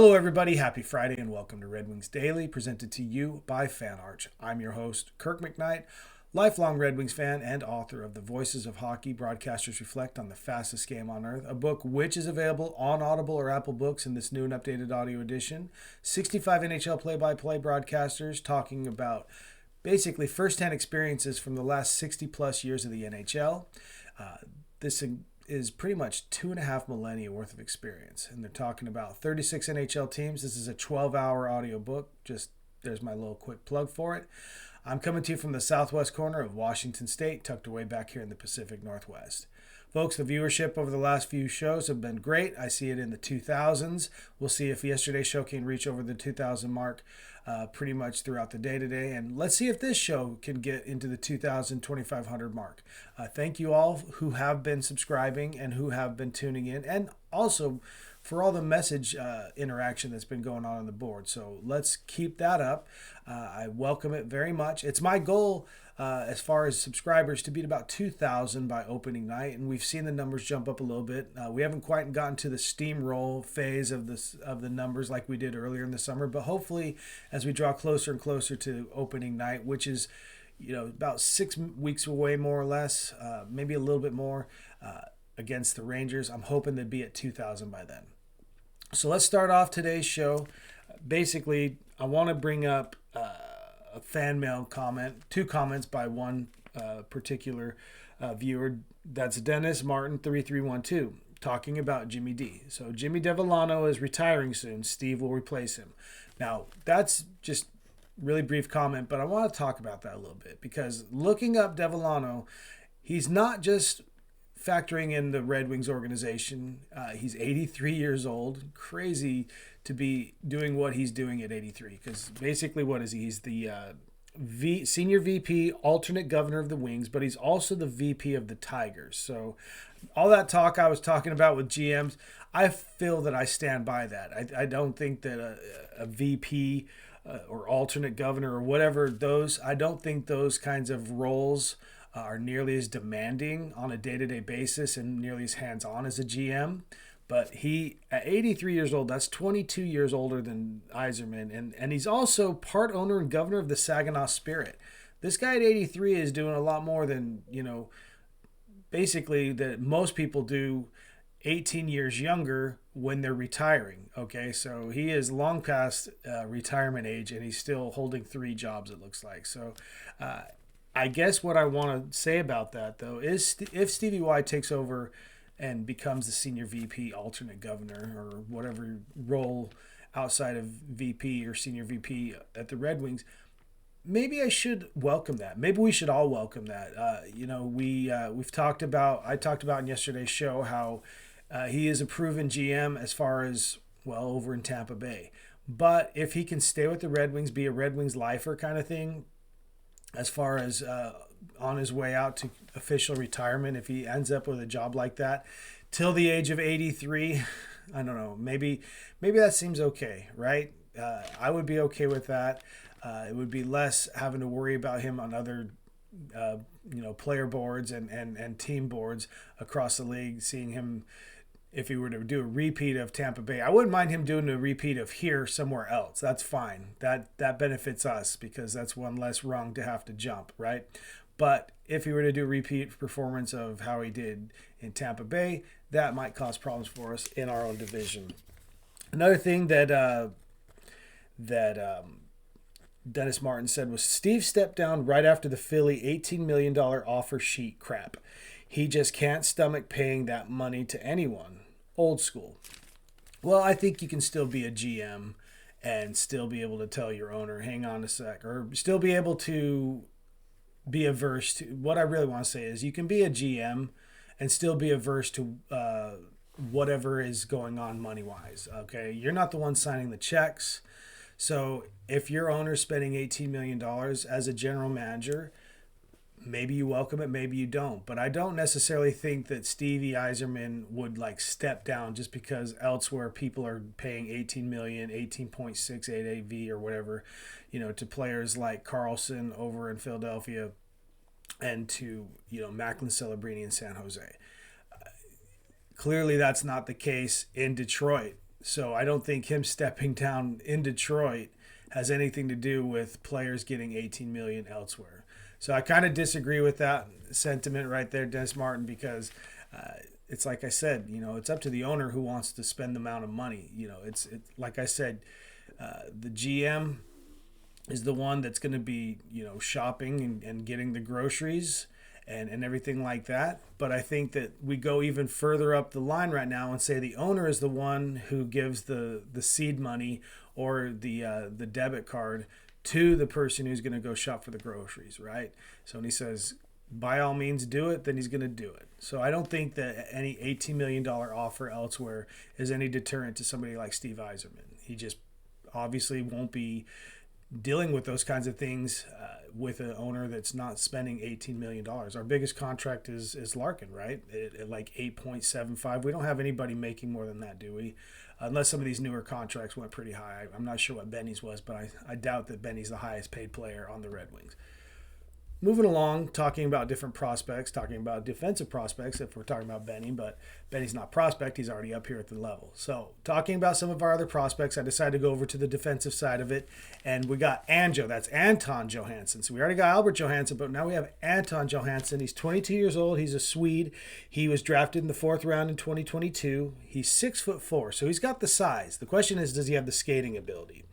Hello, everybody. Happy Friday and welcome to Red Wings Daily, presented to you by FanArch. I'm your host, Kirk MckNight, lifelong Red Wings fan and author of The Voices of Hockey Broadcasters Reflect on the Fastest Game on Earth, a book which is available on Audible or Apple Books in this new and updated audio edition. 65 NHL play-by-play broadcasters talking about basically first-hand experiences from the last 60-plus years of the NHL. This is pretty much 2.5 millennia worth of experience. And they're talking about 36 NHL teams. This is a 12-hour audio book. Just there's my little quick plug for it. I'm coming to you from the southwest corner of Washington State, tucked away back here in the Pacific Northwest. Folks, the viewership over the last few shows have been great. I see it in the 2000s. We'll see if yesterday's show can reach over the 2000 mark pretty much throughout the day today. And let's see if this show can get into the 2000, 2500 mark. Thank you all who have been subscribing and who have been tuning in. And also for all the message interaction that's been going on the board. So let's keep that up. I welcome it very much. It's my goal as far as subscribers to beat about 2,000 by opening night, and we've seen the numbers jump up a little bit. We haven't quite gotten to the steamroll phase of the numbers like we did earlier in the summer, but hopefully as we draw closer and closer to opening night, which is about 6 weeks away more or less, maybe a little bit more, against the Rangers, I'm hoping to be at 2,000 by then. So let's start off today's show. Basically, I want to bring up a fan mail comment, two comments by one particular viewer. That's Dennis Martin 3312 talking about Jimmy D. So Jimmy Devalano is retiring soon. Steve will replace him. Now, that's just really brief comment, but I want to talk about that a little bit because looking up Devalano, he's not just factoring in the Red Wings organization. He's 83 years old. Crazy to be doing what he's doing at 83 because basically what is he? He's the senior VP, alternate governor of the Wings, but he's also the VP of the Tigers. So all that talk I was talking about with GMs, I feel that I stand by that. I don't think that a VP or alternate governor or whatever I don't think those kinds of roles are nearly as demanding on a day-to-day basis and nearly as hands-on as a GM. But he, at 83 years old, that's 22 years older than Yzerman. And he's also part owner and governor of the Saginaw Spirit. This guy at 83 is doing a lot more than, basically that most people do 18 years younger when they're retiring. Okay, so he is long past retirement age and he's still holding 3 jobs, it looks like. So I guess what I want to say about that, though, is if Stevie Y takes over and becomes the senior VP, alternate governor, or whatever role outside of VP or senior VP at the Red Wings, maybe I should welcome that. Maybe we should all welcome that. I talked about in yesterday's show how he is a proven GM as far as, over in Tampa Bay. But if he can stay with the Red Wings, be a Red Wings lifer kind of thing, as far as on his way out to official retirement, if he ends up with a job like that till the age of 83, I don't know, maybe that seems okay, right? I would be okay with that. It would be less having to worry about him on other player boards and team boards across the league, seeing him. If he were to do a repeat of Tampa Bay, I wouldn't mind him doing a repeat of here somewhere else. That's fine. That benefits us because that's one less rung to have to jump, right? But if he were to do a repeat performance of how he did in Tampa Bay, that might cause problems for us in our own division. Another thing that Dennis Martin said was Steve stepped down right after the Philly $18 million offer sheet crap. He just can't stomach paying that money to anyone. Old school. Well, I think you can still be a GM and still be able to tell your owner, hang on a sec, or still be able to be averse to, what I really want to say is you can be a GM and still be averse to whatever is going on money-wise, okay? You're not the one signing the checks. So if your owner's spending $18 million as a general manager, maybe you welcome it, maybe you don't. But I don't necessarily think that Stevie Yzerman would step down just because elsewhere people are paying 18 million, 18.6 AAV or whatever, to players like Carlson over in Philadelphia and to, Macklin Celebrini in San Jose. Clearly that's not the case in Detroit. So I don't think him stepping down in Detroit has anything to do with players getting 18 million elsewhere. So I kind of disagree with that sentiment right there, Dennis Martin, because it's like I said, it's up to the owner who wants to spend the amount of money. It's like I said, the GM is the one that's going to be, shopping and getting the groceries and everything like that. But I think that we go even further up the line right now and say the owner is the one who gives the seed money or the debit card to the person who's going to go shop for the groceries, right? So when he says, by all means do it, then he's going to do it. So I don't think that any $18 million offer elsewhere is any deterrent to somebody like Steve Yzerman. He just obviously won't be dealing with those kinds of things with an owner that's not spending $18 million. Our biggest contract is Larkin, right? At like 8.75. We don't have anybody making more than that, do we? Unless some of these newer contracts went pretty high. I'm not sure what Benny's was, but I doubt that Benny's the highest paid player on the Red Wings. Moving along, talking about different prospects, talking about defensive prospects if we're talking about Benny, but Benny's not prospect. He's already up here at the level. So talking about some of our other prospects, I decided to go over to the defensive side of it, and we got Anjo. That's Anton Johansson. So we already got Albert Johansson, but now we have Anton Johansson. He's 22 years old. He's a Swede. He was drafted in the 4th round in 2022. He's 6'4", so he's got the size. The question is, does he have the skating ability?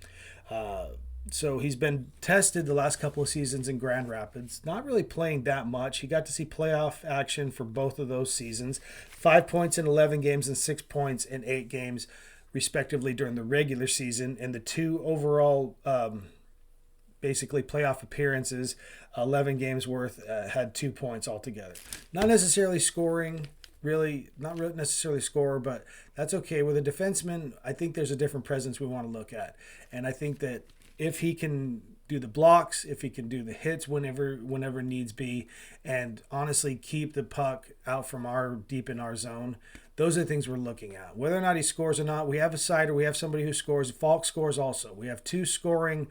So he's been tested the last couple of seasons in Grand Rapids, not really playing that much. He got to see playoff action for both of those seasons. 5 points in 11 games and 6 points in 8 games, respectively, during the regular season. And the 2 overall basically playoff appearances, 11 games worth, had 2 points altogether. Not necessarily scoring, really, not really necessarily scorer, but that's okay. With a defenseman, I think there's a different presence we want to look at. And I think that if he can do the blocks, if he can do the hits whenever needs be, and honestly keep the puck out from deep in our zone, those are the things we're looking at. Whether or not he scores or not, we have a sider, we have somebody who scores. Falk scores also. We have 2 scoring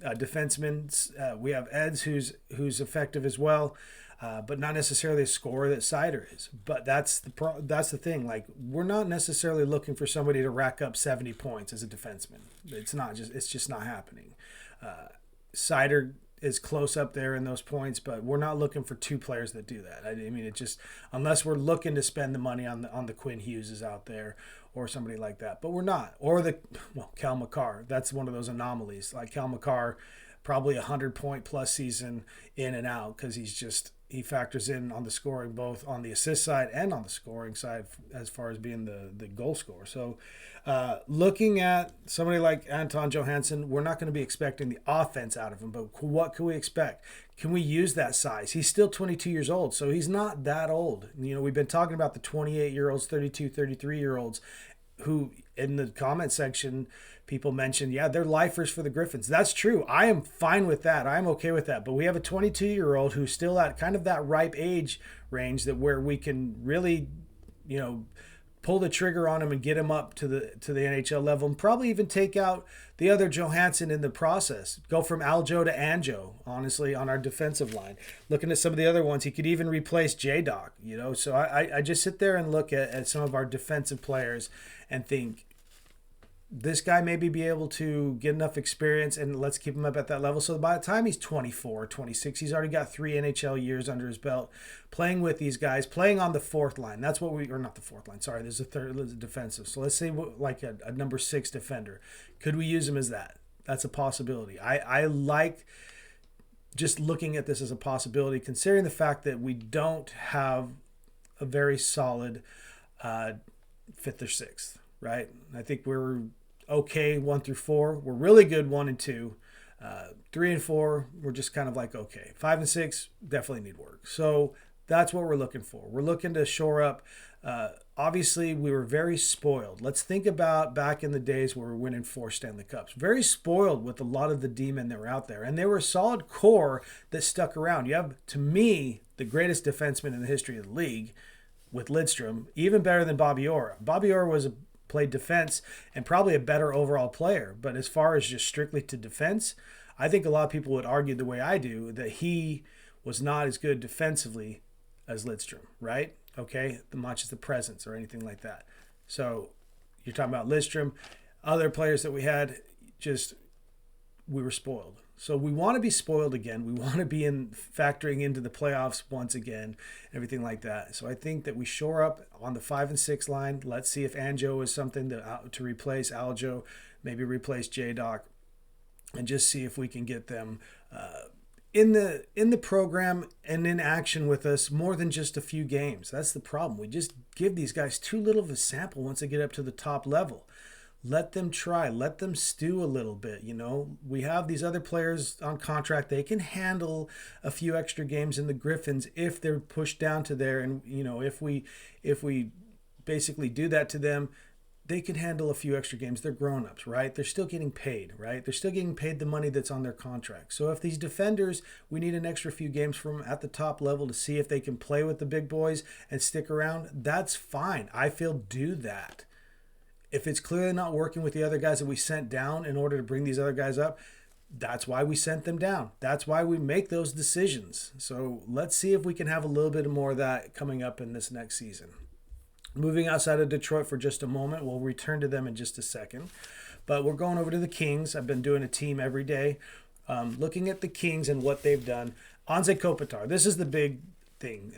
defensemen. We have Eds who's effective as well, but not necessarily a scorer that Sider is. But that's the thing. Like, we're not necessarily looking for somebody to rack up 70 points as a defenseman. It's just not happening. Sider is close up there in those points, but we're not looking for 2 players that do that. I mean, it just, unless we're looking to spend the money on the Quinn Hugheses out there or somebody like that, but we're not. Or Cal McCarr. That's one of those anomalies. Like Cal McCarr, probably 100-point plus season in and out, because he factors in on the scoring, both on the assist side and on the scoring side as far as being the goal scorer. So looking at somebody like Anton Johansson, we're not going to be expecting the offense out of him, but what can we expect? Can we use that size? He's still 22 years old, so he's not that old. We've been talking about the 28-year-olds, 32, 33-year-olds who, in the comment section, people mentioned, yeah, they're lifers for the Griffins. That's true. I am fine with that. I'm okay with that. But we have a 22-year-old who's still at kind of that ripe age range where we can really, pull the trigger on him and get him up to the NHL level, and probably even take out the other Johansson in the process. Go from Aljo to Anjo, honestly, on our defensive line. Looking at some of the other ones, he could even replace J-Doc, So I just sit there and look at some of our defensive players and think, this guy maybe be able to get enough experience, and let's keep him up at that level. So by the time he's 24, 26, he's already got 3 NHL years under his belt, playing with these guys, playing on the 4th line. That's what or not the 4th line, sorry, there's a defensive. So let's say like a number 6 defender. Could we use him as that? That's a possibility. I like just looking at this as a possibility, considering the fact that we don't have a very solid 5th or 6th, right? I think we're okay 1 through 4. We're really good 1 and 2. 3 and 4, we're just kind of like okay. 5 and 6 definitely need work. So that's what we're looking for. We're looking to shore up. Obviously, we were very spoiled. Let's think about back in the days where we were winning 4 Stanley Cups. Very spoiled with a lot of the D-men that were out there. And they were a solid core that stuck around. You have, to me, the greatest defenseman in the history of the league with Lidstrom, even better than Bobby Orr. Bobby Orr played defense and probably a better overall player. But as far as just strictly to defense, I think a lot of people would argue the way I do that he was not as good defensively as Lidstrom, right? Okay, much as the presence or anything like that. So you're talking about Lidstrom, other players that we had, just we were spoiled. So we want to be spoiled again. We want to be factoring into the playoffs once again, everything like that. So I think that we shore up on the 5 and 6 line. Let's see if Anjo is something to replace Aljo, maybe replace J-Doc, and just see if we can get them in the program and in action with us more than just a few games. That's the problem. We just give these guys too little of a sample once they get up to the top level. Let them try. Let them stew a little bit. We have these other players on contract. They can handle a few extra games in the Griffins if they're pushed down to there. And, if we basically do that to them, they can handle a few extra games. They're grown-ups, right? They're still getting paid, right? They're still getting paid the money that's on their contract. So if these defenders, we need an extra few games from at the top level to see if they can play with the big boys and stick around, that's fine. I feel do that. If it's clearly not working with the other guys that we sent down in order to bring these other guys up, that's why we sent them down. That's why we make those decisions. So let's see if we can have a little bit more of that coming up in this next season. Moving outside of Detroit for just a moment. We'll return to them in just a second. But we're going over to the Kings. I've been doing a team every day. Looking at the Kings and what they've done. Anze Kopitar. This is the big thing.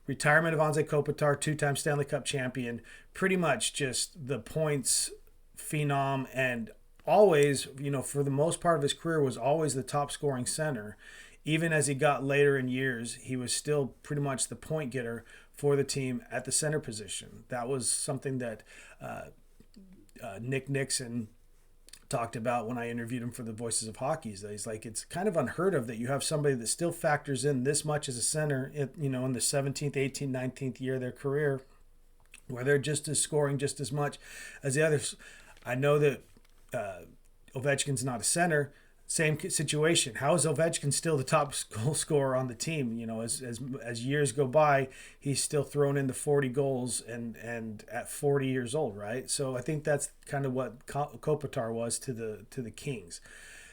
Retirement of Anze Kopitar, 2-time Stanley Cup champion. Pretty much just the points phenom, and always, for the most part of his career, was always the top scoring center. Even as he got later in years, he was still pretty much the point getter for the team at the center position. That was something that Nick Nixon talked about when I interviewed him for the Voices of Hockey. He's like, it's kind of unheard of that you have somebody that still factors in this much as a center, in the 17th, 18th, 19th year of their career, where they're just as scoring just as much as the others. I know that Ovechkin's not a center. Same situation. How is Ovechkin still the top goal scorer on the team? As years go by, he's still thrown in the 40 goals and at 40 years old, right? So I think that's kind of what Kopitar was to the Kings.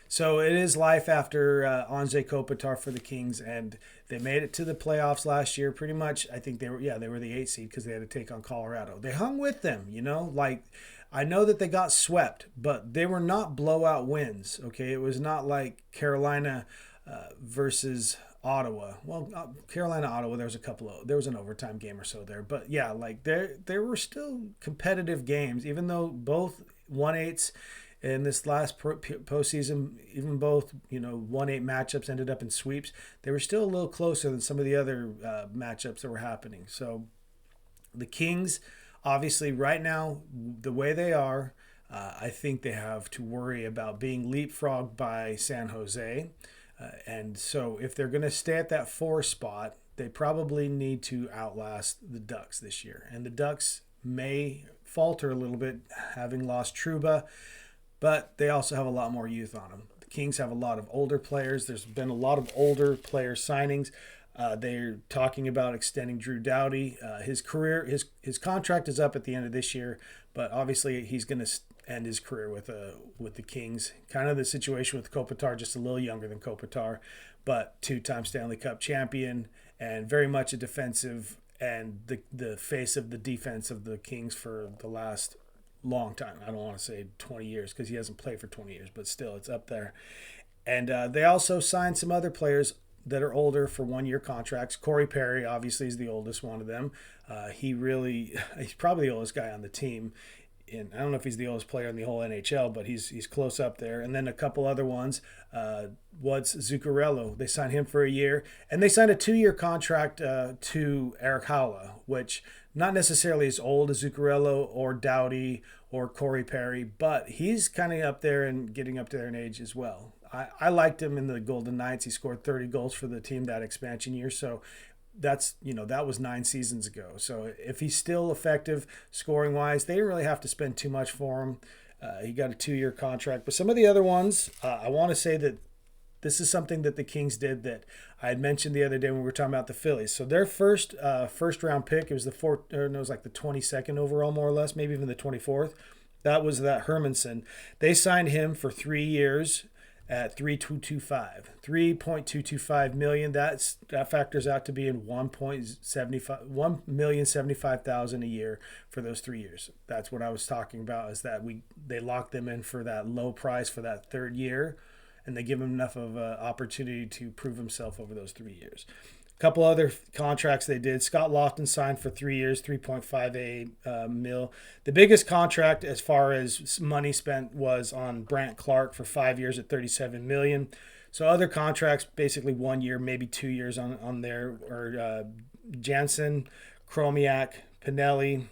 So it is life after Anze Kopitar for the Kings, and they made it to the playoffs last year. Pretty much, I think they were the 8th seed because they had to take on Colorado. They hung with them, I know that they got swept, but they were not blowout wins, okay? It was not like Carolina versus Ottawa. Well, Carolina-Ottawa, there was an overtime game or so there. But, yeah, there were still competitive games, even though both 1/8s in this last postseason, even both, 1/8 matchups ended up in sweeps. They were still a little closer than some of the other matchups that were happening. So the Kings, obviously, right now, the way they are, I think they have to worry about being leapfrogged by San Jose. And so if they're going to stay at that 4 spot, they probably need to outlast the Ducks this year. And the Ducks may falter a little bit, having lost Trouba, but they also have a lot more youth on them. The Kings have a lot of older players. There's been a lot of older player signings. They're talking about extending Drew Doughty. His contract is up at the end of this year, but obviously he's going to end his career with the Kings. Kind of the situation with Kopitar, just a little younger than Kopitar, but 2-time Stanley Cup champion and very much a defensive and the face of the defense of the Kings for the last long time. I don't want to say 20 years because he hasn't played for 20 years, but still it's up there. And they also signed some other players that are older for 1-year contracts. Corey Perry, obviously, is the oldest one of them. He's probably the oldest guy on the team. And I don't know if he's the oldest player in the whole NHL, but he's close up there. And then a couple other ones. What's Zuccarello? They signed him for a year. And they signed a 2-year contract to Eric Haula, which not necessarily as old as Zuccarello or Doughty or Corey Perry, but he's kind of up there and getting up there in age as well. I liked him in the Golden Knights. He scored 30 goals for the team that expansion year. So that was 9 seasons ago. So if he's still effective scoring wise, they didn't really have to spend too much for him. He got a 2-year contract. But some of the other ones, I want to say that this is something that the Kings did that I had mentioned the other day when we were talking about the Phillies. So their first round pick, it was the 22nd overall, more or less, maybe even the 24th. That was that Hermanson. They signed him for 3 years. at 3.225 million. That factors out to be in 1,075,000 a year for those 3 years. That's what I was talking about, is that they lock them in for that low price for that third year, and they give him enough of an opportunity to prove himself over those 3 years. A couple other contracts they did. Scott Lofton signed for 3 years, 3.58 mil. The biggest contract as far as money spent was on Brandt Clark for 5 years at 37 million. So other contracts, basically 1 year, maybe 2 years on there, are Jansen, Chromiak, Pinelli,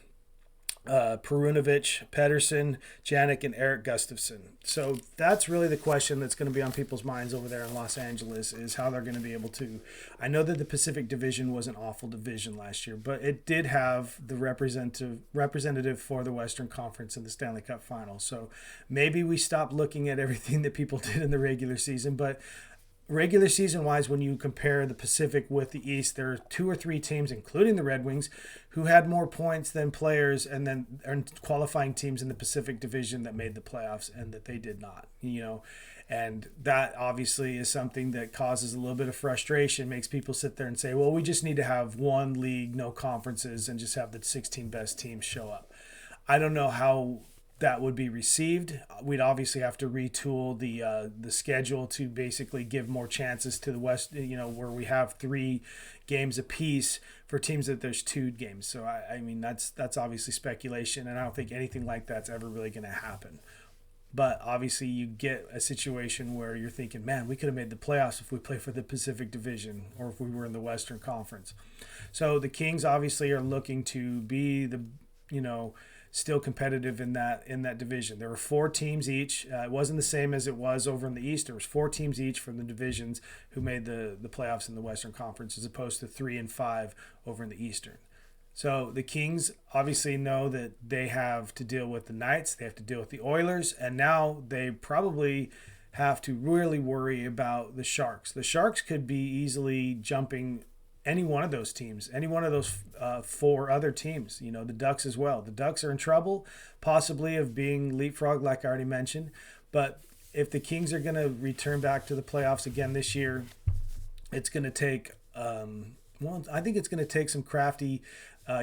Perunovic, Pedersen, Janik, and Eric Gustafson. So that's really the question that's going to be on people's minds over there in Los Angeles, is how they're going to be able to. I know that the Pacific Division was an awful division last year, but it did have the representative for the Western Conference in the Stanley Cup Final. So maybe we stop looking at everything that people did in the regular season, but regular season wise, when you compare the Pacific with the East, there are 2 or 3 teams, including the Red Wings, who had more points than players, and then qualifying teams in the Pacific Division that made the playoffs and that they did not, and that obviously is something that causes a little bit of frustration, makes people sit there and say, well, we just need to have one league, no conferences, and just have the 16 best teams show up. I don't know how that would be received. We'd obviously have to retool the schedule to basically give more chances to the West, where we have 3 games apiece for teams that there's 2 games. So I mean that's obviously speculation, and I don't think anything like that's ever really going to happen. But obviously you get a situation where you're thinking, man, we could have made the playoffs if we played for the Pacific Division or if we were in the Western Conference. So the Kings obviously are looking to be still competitive in that division. There were 4 teams each. It wasn't the same as it was over in the East. There was 4 teams each from the divisions who made the playoffs in the Western Conference, as opposed to 3 and 5 over in the Eastern. So the Kings obviously know that they have to deal with the Knights, they have to deal with the Oilers, and now they probably have to really worry about the Sharks. The Sharks could be easily jumping any one of those teams, any one of those 4 other teams, the Ducks as well. The Ducks are in trouble, possibly of being leapfrogged, like I already mentioned. But if the Kings are going to return back to the playoffs again this year, it's going to take, I think it's going to take some crafty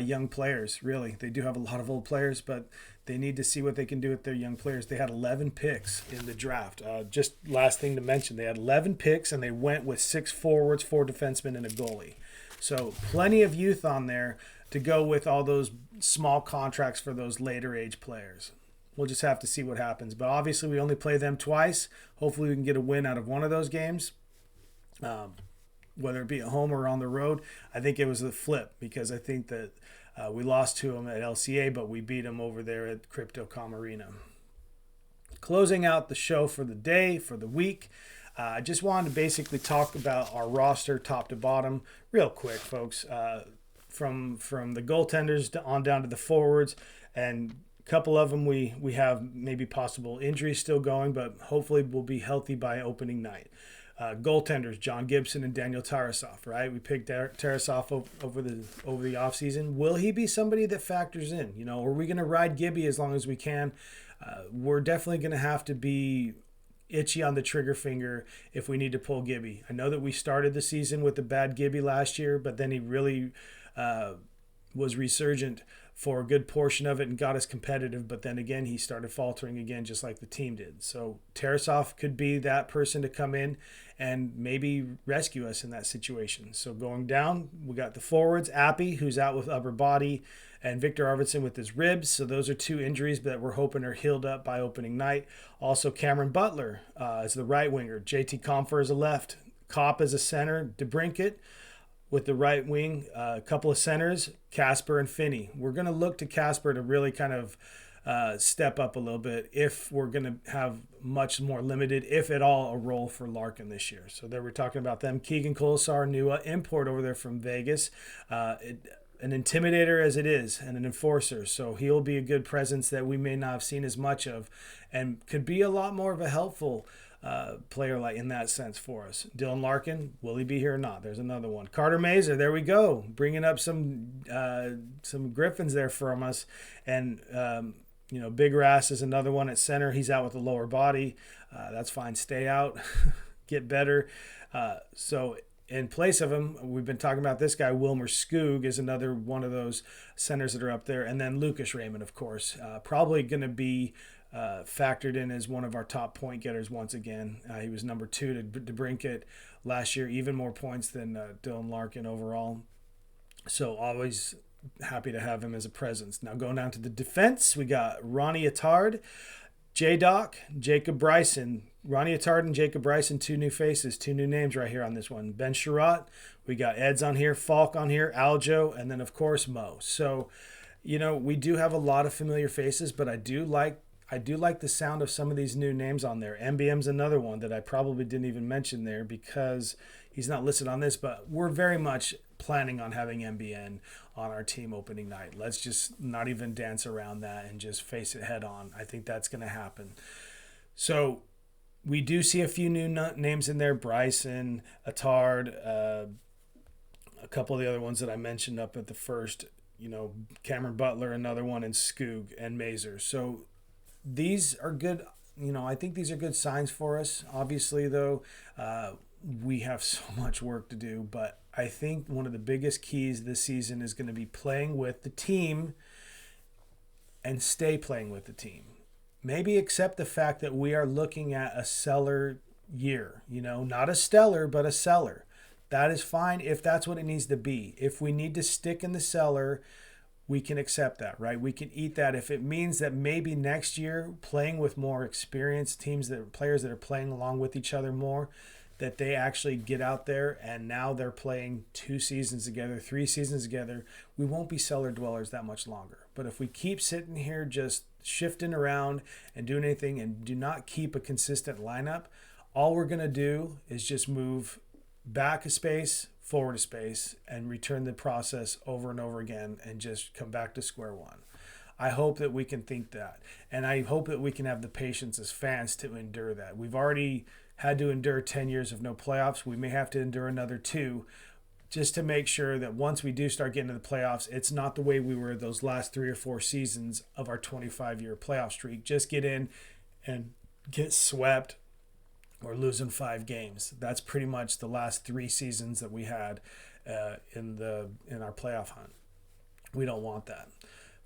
young players, really. They do have a lot of old players, but they need to see what they can do with their young players. They had 11 picks in the draft. Just last thing to mention, they had 11 picks, and they went with 6 forwards, 4 defensemen, and a goalie. So plenty of youth on there to go with all those small contracts for those later age players. We'll just have to see what happens. But obviously we only play them twice. Hopefully we can get a win out of one of those games, whether it be at home or on the road. I think it was a flip, because I think that we lost to them at LCA, but we beat them over there at Crypto.com Arena. Closing out the show for the day, for the week, I just wanted to basically talk about our roster top to bottom real quick, folks, from the goaltenders on down to the forwards, and a couple of them we have maybe possible injuries still going, but hopefully we'll be healthy by opening night. Goaltenders, John Gibson and Daniel Tarasov, right? We picked Tarasov over the offseason. Will he be somebody that factors in? Are we going to ride Gibby as long as we can? We're definitely going to have to be itchy on the trigger finger if we need to pull Gibby. I know that we started the season with a bad Gibby last year, but then he really was resurgent for a good portion of it and got us competitive, but then again he started faltering again, just like the team did. So Tarasov could be that person to come in and maybe rescue us in that situation. So going down, we got the forwards, Appy, who's out with upper body, and Victor Arvidsson with his ribs. So those are 2 injuries that we're hoping are healed up by opening night. Also Cameron Butler as the right winger, JT Compher as a left, Kopp as a center, DeBrincat with the right wing, a couple of centers, Casper and Finney. We're going to look to Casper to really kind of step up a little bit if we're going to have much more limited, if at all, a role for Larkin this year. So there we're talking about them. Keegan Colasar, new import over there from Vegas. An intimidator as it is, and an enforcer. So he'll be a good presence that we may not have seen as much of, and could be a lot more of a helpful player like in that sense for us. Dylan Larkin, will he be here or not? There's another one. Carter Mazur, there we go, bringing up some Griffins there from us, and Big Rass is another one at center. He's out with a lower body. That's fine. Stay out. Get better. So in place of him, we've been talking about this guy. Wilmer Skoog is another one of those centers that are up there. And then Lucas Raymond, of course. Probably going to be factored in as one of our top point getters once again. He was number 2 to DeBrincat last year. Even more points than Dylan Larkin overall. So always happy to have him as a presence. Now going down to the defense, we got Ronnie Attard, J-Doc, Jacob Bryson. Ronnie Attard and Jacob Bryson, 2 new faces, 2 new names right here on this one. Ben Sherratt, we got Eds on here, Falk on here, Aljo, and then of course Mo. So, we do have a lot of familiar faces, but I do like the sound of some of these new names on there. MBM's another one that I probably didn't even mention there because he's not listed on this, but we're very much planning on having MBN on our team opening night. Let's just not even dance around that and just face it head on. I think that's going to happen. So we do see a few new names in there. Bryson, Attard, a couple of the other ones that I mentioned up at the first, Cameron Butler, another one, and Skoog and Mazer. So these are good. I think these are good signs for us. Obviously, though, we have so much work to do, but I think one of the biggest keys this season is going to be playing with the team and stay playing with the team. Maybe accept the fact that we are looking at a cellar year, not a stellar, but a cellar. That is fine if that's what it needs to be. If we need to stick in the cellar, we can accept that, right? We can eat that. If it means that maybe next year playing with more experienced players that are playing along with each other more, that they actually get out there and now they're playing 2 seasons together, 3 seasons together, we won't be cellar dwellers that much longer. But if we keep sitting here just shifting around and doing anything and do not keep a consistent lineup, all we're going to do is just move back a space, forward a space, and return the process over and over again and just come back to square one. I hope that we can think that. And I hope that we can have the patience as fans to endure that. We've already had to endure 10 years of no playoffs. We may have to endure another 2 just to make sure that once we do start getting to the playoffs, it's not the way we were those last 3 or 4 seasons of our 25-year playoff streak. Just get in and get swept or losing 5 games. That's pretty much the last 3 seasons that we had in our playoff hunt. We don't want that.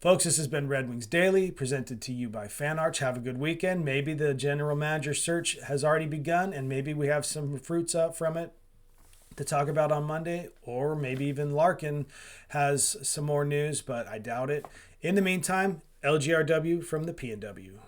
Folks, this has been Red Wings Daily, presented to you by FanArch. Have a good weekend. Maybe the general manager search has already begun, and maybe we have some fruits up from it to talk about on Monday, or maybe even Larkin has some more news, but I doubt it. In the meantime, LGRW from the PNW.